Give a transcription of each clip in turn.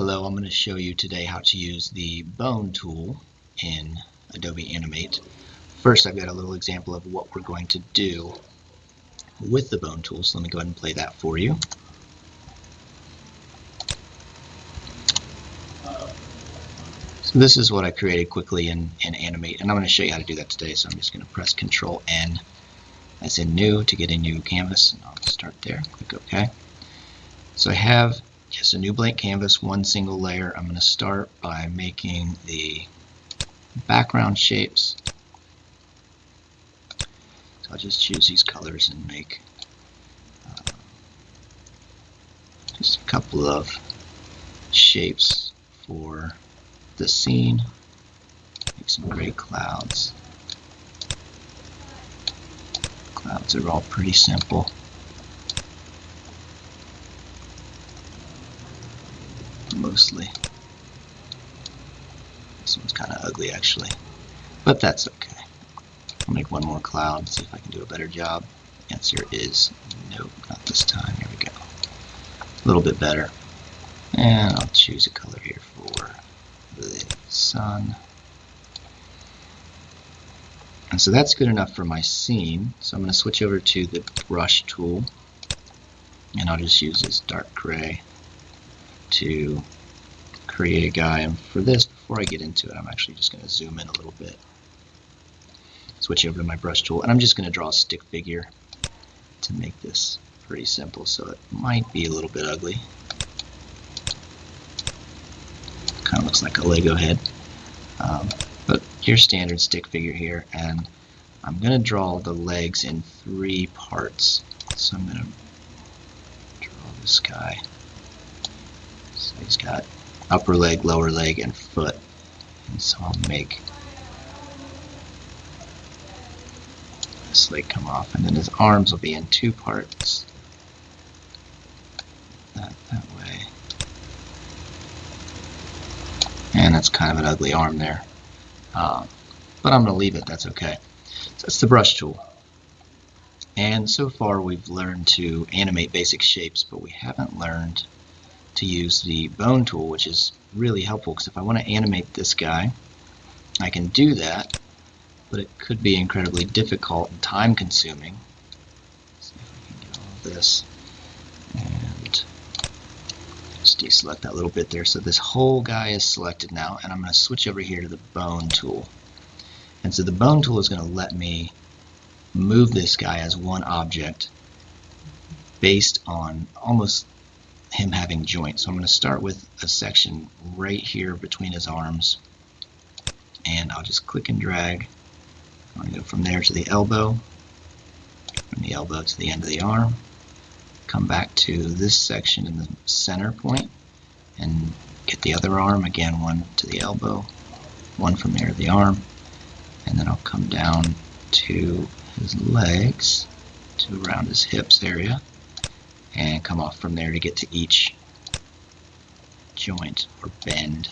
Hello, I'm going to show you today how to use the Bone tool in Adobe Animate. First, I've got a little example of what we're going to do with the Bone tool, so let me go ahead and play that for you. So this is what I created quickly in Animate, and I'm going to show you how to do that today, so I'm just going to press Control N as in New to get a new canvas, and I'll start there, click OK. So I have just a new blank canvas, one single layer. I'm going to start by making the background shapes. So I'll just choose these colors and make just a couple of shapes for the scene. Make some gray clouds. Clouds are all pretty simple. Mostly. This one's kind of ugly actually, but that's okay. I'll make one more cloud, see if I can do a better job. The answer is nope, not this time. Here we go. A little bit better. And I'll choose a color here for the sun. And so that's good enough for my scene. So I'm going to switch over to the brush tool, and I'll just use this dark gray to create a guy. And for this, before I get into it, I'm actually just going to zoom in a little bit. Switch over to my brush tool, and I'm just going to draw a stick figure to make this pretty simple, so it might be a little bit ugly. Kind of looks like a Lego head. But your standard stick figure here, and I'm going to draw the legs in 3 parts. So I'm going to draw this guy. So he's got upper leg, lower leg, and foot. And so I'll make this leg come off, and then his arms will be in 2 parts. That way. And that's kind of an ugly arm there. But I'm going to leave it, that's okay. So that's the brush tool. And so far we've learned to animate basic shapes, but we haven't learned to use the Bone tool, which is really helpful, because if I want to animate this guy, I can do that, but it could be incredibly difficult and time consuming. Let's see if I can get all of this and just deselect that little bit there. So this whole guy is selected now, and I'm going to switch over here to the Bone tool. And so the Bone tool is going to let me move this guy as one object based on almost him having joints. So I'm going to start with a section right here between his arms, and I'll just click and drag. I'm going to go from there to the elbow, from the elbow to the end of the arm, come back to this section in the center point, and get the other arm, again one to the elbow, one from there to the arm, and then I'll come down to his legs to around his hips area, and come off from there to get to each joint or bend,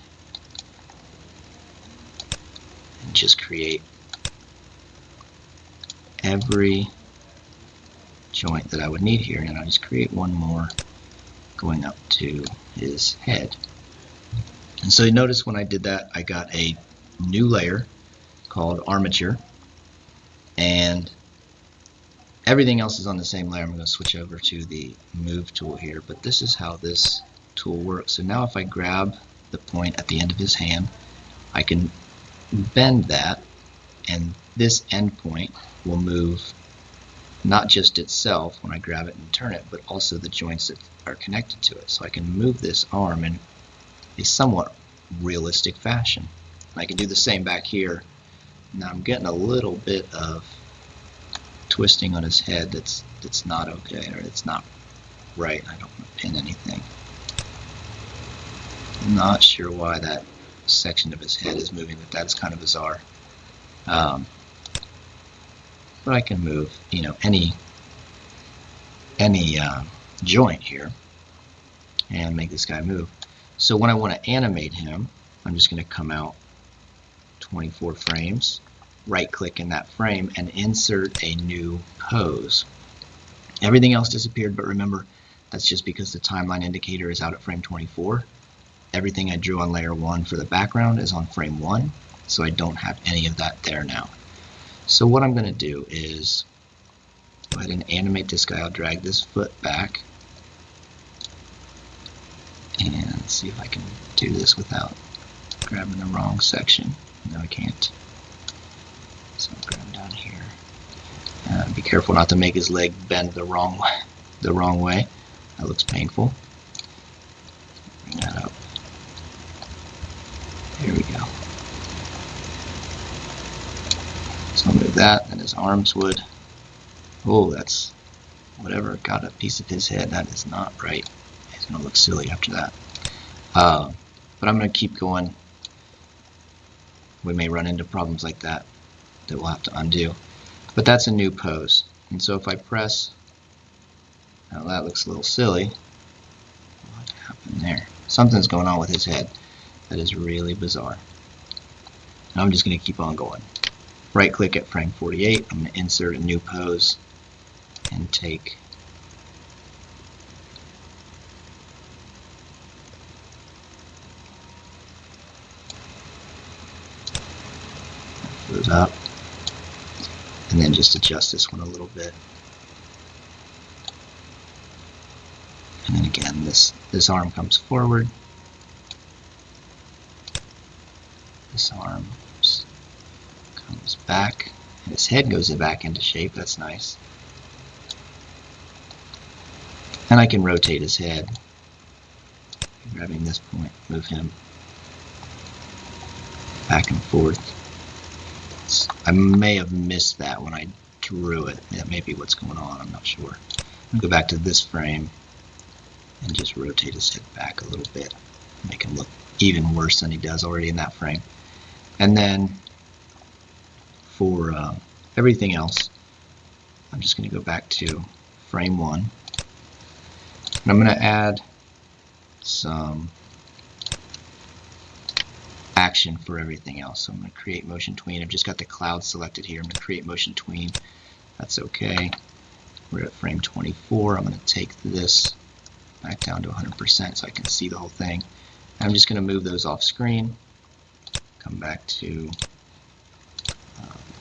and just create every joint that I would need here. And I'll just create one more going up to his head. And so you notice when I did that, I got a new layer called armature, and everything else is on the same layer. I'm going to switch over to the move tool here, but this is how this tool works. So now if I grab the point at the end of his hand, I can bend that, and this end point will move not just itself when I grab it and turn it, but also the joints that are connected to it. So I can move this arm in a somewhat realistic fashion. And I can do the same back here. Now I'm getting a little bit of twisting on his head that's not okay, or it's not right. I don't want to pin anything. I'm not sure why that section of his head is moving, but that's kind of bizarre. But I can move, you know, any joint here and make this guy move. So when I want to animate him, I'm just going to come out 24 frames, right click in that frame, and insert a new pose. Everything else disappeared, but remember, that's just because the timeline indicator is out at frame 24. everything I drew on layer 1 for the background is on frame 1, so I don't have any of that there now. So what I'm going to do is go ahead and animate this guy. I'll drag this foot back and see if I can do this without grabbing the wrong section. No, I can't. So I'll grab him down here. Be careful not to make his leg bend the wrong way. That looks painful. Bring that up. There we go. So I'll move that, and his arms would. Oh, that's whatever got a piece of his head. That is not right. He's going to look silly after that. But I'm going to keep going. We may run into problems like that we'll have to undo. But that's a new pose. And so if I press, now that looks a little silly. What happened there? Something's going on with his head. That is really bizarre. And I'm just going to keep on going. Right click at frame 48. I'm going to insert a new pose and take those up, and then just adjust this one a little bit. And then again, this arm comes forward. This arm comes back, and his head goes back into shape. That's nice. And I can rotate his head. Grabbing this point, move him back and forth. I may have missed that when I drew it. That may be what's going on. I'm not sure. I'll go back to this frame and just rotate his head back a little bit. Make him look even worse than he does already in that frame. And then for everything else, I'm just going to go back to frame 1. And I'm going to add some action for everything else. So I'm going to create motion tween. I've just got the cloud selected here. I'm going to create motion tween. That's okay. We're at frame 24. I'm going to take this back down to 100% so I can see the whole thing. And I'm just going to move those off screen. Come back to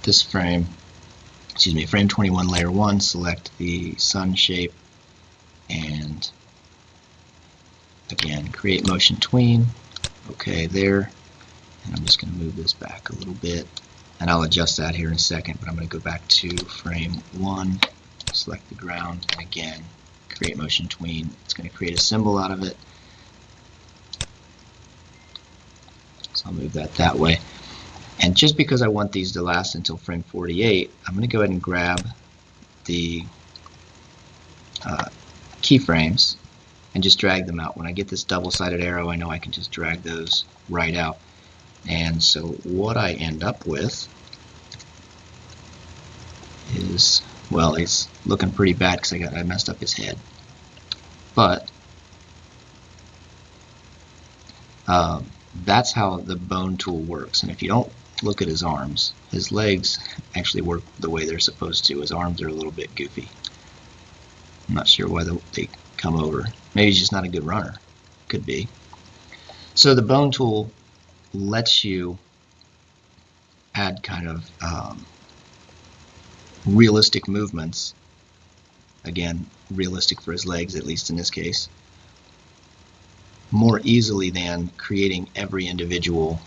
this frame, frame 21, layer 1, select the sun shape, and again, create motion tween. Okay, there. And I'm just going to move this back a little bit. And I'll adjust that here in a second, but I'm going to go back to frame 1, select the ground, and again, create motion tween. It's going to create a symbol out of it. So I'll move that way. And just because I want these to last until frame 48, I'm going to go ahead and grab the keyframes and just drag them out. When I get this double-sided arrow, I know I can just drag those right out. And so what I end up with is, well, it's looking pretty bad because I messed up his head. But that's how the bone tool works. And if you don't look at his arms, his legs actually work the way they're supposed to. His arms are a little bit goofy. I'm not sure why they come over. Maybe he's just not a good runner. Could be. So the bone tool lets you add kind of realistic movements. Again, realistic for his legs, at least in this case, more easily than creating every individual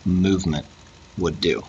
movement would do.